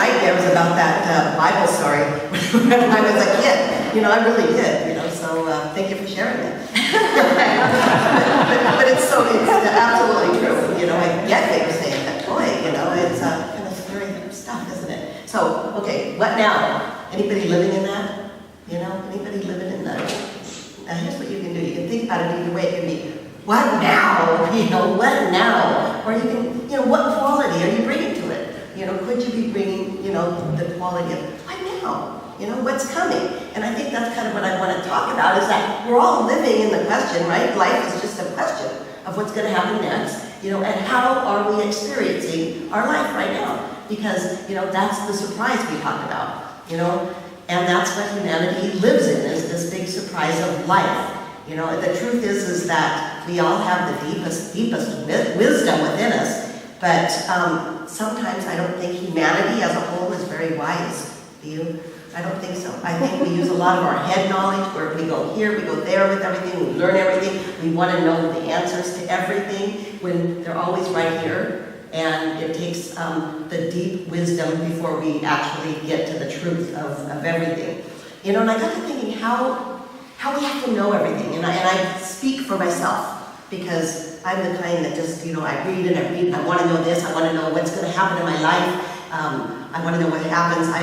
nightmares about that Bible story when I was a kid. You know, I really did, you know, so thank you for sharing that. but it's absolutely true. You know, I get what you're saying, that boy, you know, it's kind of scary stuff, isn't it? So, okay, what now? Anybody living in that? You know, anybody living in that? Now, here's what you can do. You can think about it either way. It can be, what now? You know, what now? Or you can, you know, what quality are you bringing to it? You know, could you be bringing, you know, the quality of, what now? You know, what's coming? And I think that's kind of what I want to talk about, is that we're all living in the question, right? Life is just a question of what's going to happen next, you know, and how are we experiencing our life right now? Because, you know, that's the surprise we talked about, you know, and that's what humanity lives in, is this big surprise of life. You know, the truth is that we all have the deepest wisdom within us, but sometimes I don't think humanity as a whole is very wise. Do you? I don't think so. I think we use a lot of our head knowledge, where we go here, we go there with everything, we learn everything, we want to know the answers to everything, when they're always right here, and it takes the deep wisdom before we actually get to the truth of everything. You know, and I got to thinking how we have to know everything, and I speak for myself, because I'm the kind that just, you know, I read and I want to know this, I want to know what's going to happen in my life. I want to know what happens. I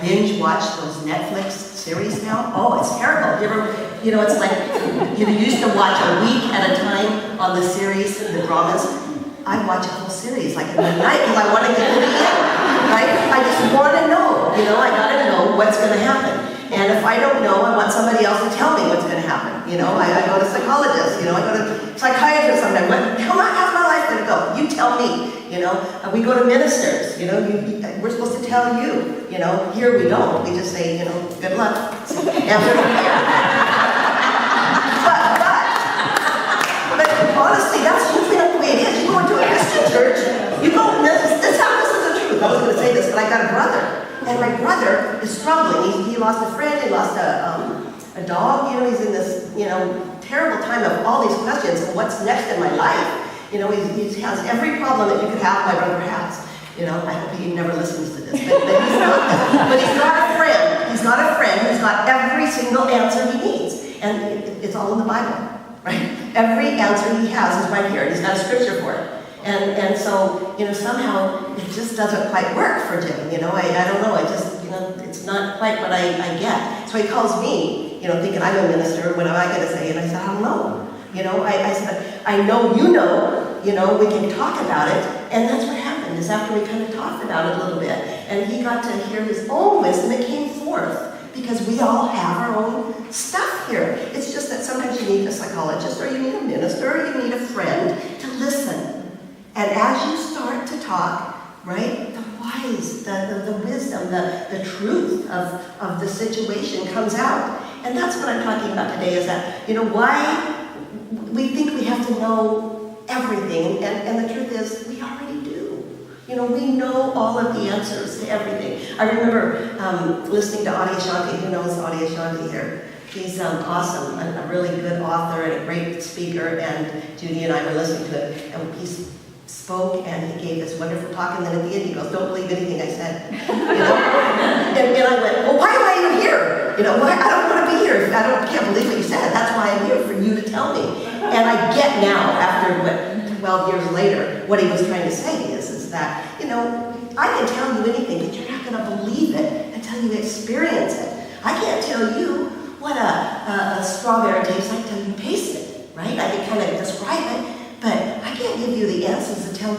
binge watch those Netflix series now. Oh, it's terrible. You know, it's like, you used to watch a week at a time on the series, the dramas. I watch a whole series, like in the night, because I want to get to the end, right? I just want to know, you know, I got to know what's going to happen. And if I don't know, I want somebody else to tell me what's going to happen. You know, I go to psychologists, you know, I go to psychiatrists sometimes. How's my life going to go? You tell me, you know. We go to ministers, you know, we're supposed to tell you, you know. Here we don't. We just say, you know, good luck. After but honestly, that's usually not the way it is. You go into a Christian church, you go, this is the truth. I was going to say this, but I got a brother. And my brother is struggling. He lost a friend, he lost a dog, you know, he's in this, you know, terrible time of all these questions of what's next in my life. You know, he has every problem that you could have, my brother has. You know, I hope he never listens to this, but he's not a friend. He's not a friend who's got every single answer he needs. And it's all in the Bible, right? Every answer he has is right here, and he's got a scripture for it. And so, you know, somehow it just doesn't quite work for Jim. You know, I don't know, I just, you know, it's not quite what I get. So he calls me, you know, thinking I'm a minister, what am I going to say? And I said, I don't know. You know, I said, I know you know, we can talk about it. And that's what happened, is after we kind of talked about it a little bit, and he got to hear his own wisdom, it came forth. Because we all have our own stuff here. It's just that sometimes you need a psychologist, or you need a minister, or you need a friend to listen. And as you start to talk, right, the wise, the wisdom, the truth of the situation comes out. And that's what I'm talking about today, is that, you know, why we think we have to know everything, and the truth is, we already do. You know, we know all of the answers to everything. I remember listening to Adi Shanti. Who knows Adi Shanti here? He's awesome, a really good author and a great speaker, and Judy and I were listening to it, and he spoke and he gave this wonderful talk, and then at the end he goes, don't believe anything I said. You know? and I went, well, why am I even here? You know, why? I don't want to be here. Can't believe what you said. That's why I'm here, for you to tell me. And I get now, after 12 years later, what he was trying to say is that, you know, I can tell you anything, but you're not going to believe it until you experience it. I can't tell you what a strawberry tastes like until you taste it, right? I can kind of describe it, but I can't give you the answers until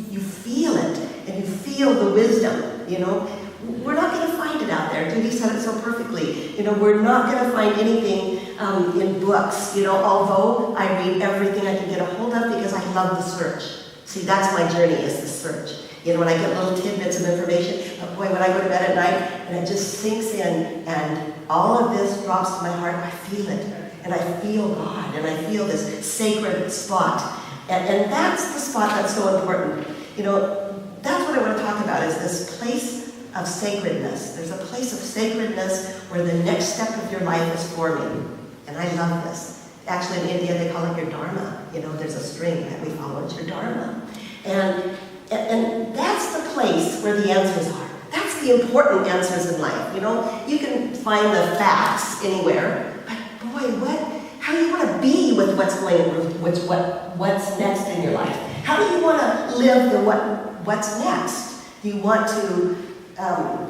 you feel it, and you feel the wisdom, you know. We're not going to find it out there. Judy said it so perfectly. You know, we're not going to find anything in books, you know, although I read everything I can get a hold of because I love the search. See, that's my journey, is the search. You know, when I get little tidbits of information, but boy, when I go to bed at night and it just sinks in and all of this drops to my heart, I feel it. And I feel God, and I feel this sacred spot. And that's the spot that's so important. You know, that's what I want to talk about, is this place of sacredness. There's a place of sacredness where the next step of your life is forming. And I love this. Actually, in India, they call it your dharma. You know, there's a string that we follow. It's your dharma. And that's the place where the answers are. the important answers in life. You know, you can find the facts anywhere, but boy, how do you want to be with what's next in your life? How do you want to live the what's next? Do you want to,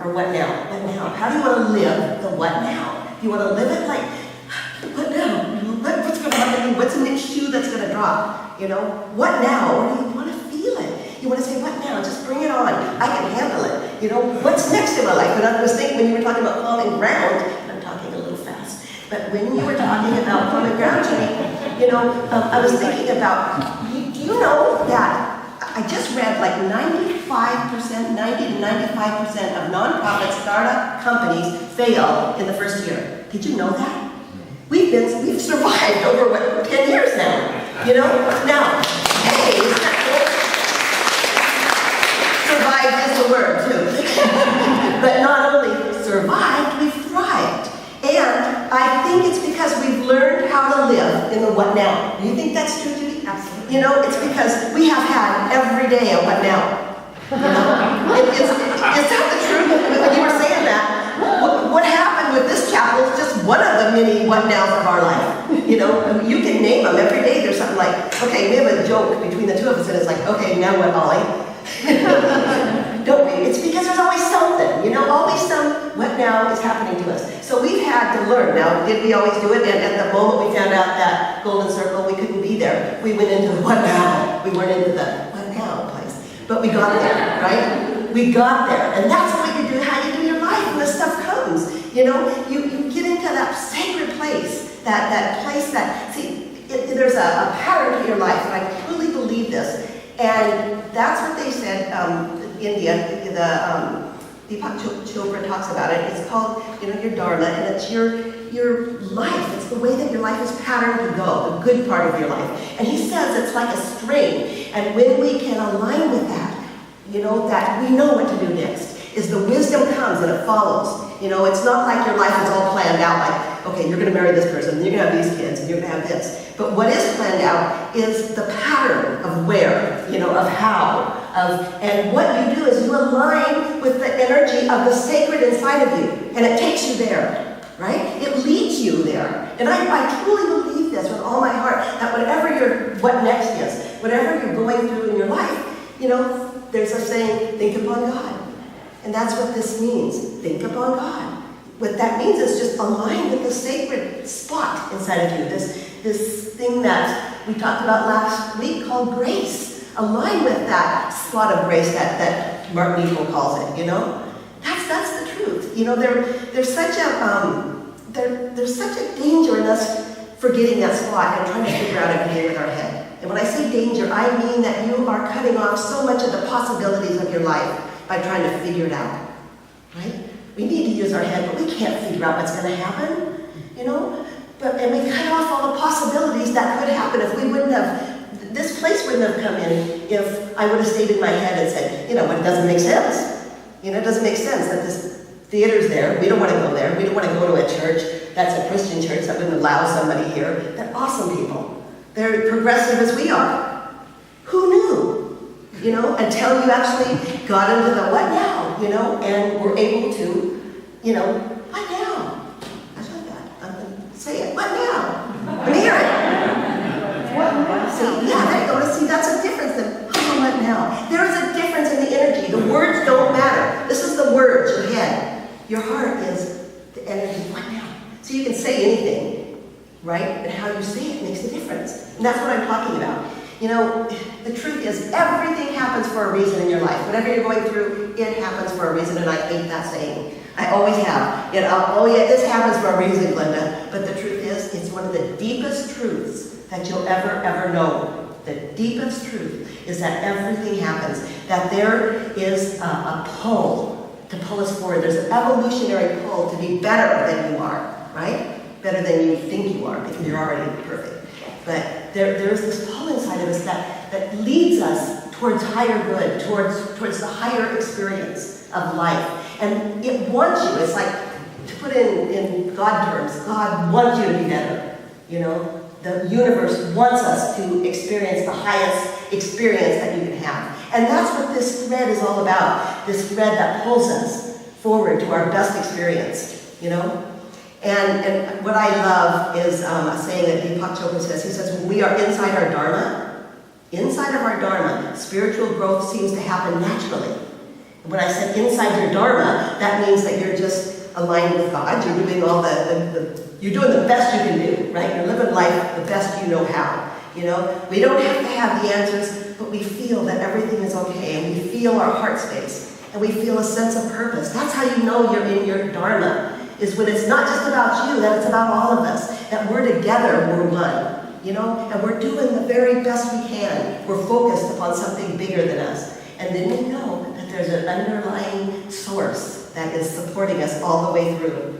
or what now? What now? How do you want to live the what now? Do you want to live it like, what now? What's going to happen to me? What's the next shoe that's going to drop? You know, what now? Or do you want to feel it? You want to say, what now? Just bring it on. I can handle it. You know, what's next in my life? And I was thinking, when you were talking about common ground, I'm talking a little fast, but when you were talking about common ground, Jenny, you know, I was thinking about, do you know that I just read like 90 to 95% of nonprofit startup companies fail in the first year. Did you know that? We've survived over 10 years now, you know? Now, hey, survived is the word too. But not only survived, we've thrived. And I think it's because we've learned how to live in the what now. Do you think that's true, Judy? Absolutely. You know, it's because we have had every day a what now. You know? Is that the truth? When you were saying that, what happened with this chapel is just one of the many what nows of our life. You know, you can name them. Every day there's something like, okay, we have a joke between the two of us, and it's like, okay, now what, Ollie? Don't we? It's because there's always something, you know, always some what now is happening to us. So we've had to learn. Now, did we always do it? And at the moment we found out that golden circle, we couldn't be there. We went into the what now. We weren't into the what now place. But we got there, right? We got there. And that's what you do, how you do your life when this stuff comes. You know, you get into that sacred place, that place that, see, there's a pattern to your life, and I truly believe this. And that's what they said, India, Deepak Chopra talks about it. It's called, you know, your dharma, and it's your life. It's the way that your life is patterned to go, the good part of your life. And he says it's like a string. And when we can align with that, you know, that we know what to do next, is the wisdom comes and it follows. You know, it's not like your life is all planned out, like, okay, you're going to marry this person, and you're going to have these kids, and you're going to have this. But what is planned out is the pattern of where, you know, of how, and what you do is you align with the energy of the sacred inside of you, and it takes you there, right? It leads you there. And I truly believe this with all my heart, that whatever your what next is, whatever you're going through in your life, you know, there's a saying, think upon God. And that's what this means, think upon God. What that means is just align with the sacred spot inside of you, this thing that we talked about last week called grace. Align with that spot of grace that Martin Luther calls it, you know? That's the truth. You know, there's such a danger in us forgetting that spot and trying to figure out every day with our head. And when I say danger, I mean that you are cutting off so much of the possibilities of your life by trying to figure it out, right? We need to use our head, but we can't figure out what's going to happen, you know? And we cut off all the possibilities that could happen if we wouldn't have, this place wouldn't have come in if I would have stayed in my head and said, you know, it doesn't make sense. You know, it doesn't make sense that this theater's there. We don't want to go there. We don't want to go to a church that's a Christian church that wouldn't allow somebody here. They're awesome people. They're progressive as we are. Who knew? You know, until you actually got into the what now, you know, and were able to, you know, what now? I like that. Say it. What now? Let me hear it. What now? See, yeah, there you go. See, that's a difference than what now. There is a difference in the energy. The words don't matter. This is the words, your head. Your heart is the energy. What now? So you can say anything, right? But how you say it makes a difference. And that's what I'm talking about. You know, the truth is everything happens for a reason in your life. Whatever you're going through, it happens for a reason, and I hate that saying. I always have. You know, oh yeah, this happens for a reason, Glenda. But the truth is, it's one of the deepest truths that you'll ever know. The deepest truth is that everything happens. That there is a pull to pull us forward. There's an evolutionary pull to be better than you are, right? Better than you think you are, because you're already perfect. But there's this pull inside of us that leads us towards higher good, towards the higher experience of life. And it wants you. It's like, to put it in God terms, God wants you to be better. You know, the universe wants us to experience the highest experience that you can have. And that's what this thread is all about, this thread that pulls us. forward to our best experience, you know? And what I love is a saying that Deepak Chopra says. He says, when we are inside our Dharma, spiritual growth seems to happen naturally. And when I said inside your Dharma, that means that you're just aligned with God. You're doing all you're doing the best you can do, right? You're living life the best you know how. You know, we don't have to have the answers, but we feel that everything is okay, and we feel our heart space, and we feel a sense of purpose. That's how you know you're in your Dharma, is when it's not just about you, that it's about all of us, that we're together, we're one, you know, and we're doing the very best we can. We're focused upon something bigger than us, and then we know that there's an underlying source that is supporting us all the way through.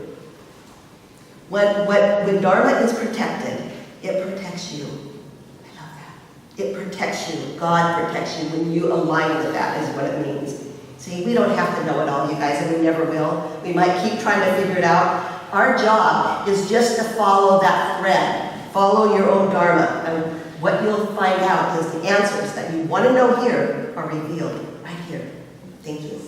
When Dharma is protected, it protects you. I love that. It protects you. God protects you when you align with that, is what it means. See, we don't have to know it all, you guys, and we never will. We might keep trying to figure it out. Our job is just to follow that thread. Follow your own Dharma. And what you'll find out is the answers that you want to know here are revealed right here. Thank you.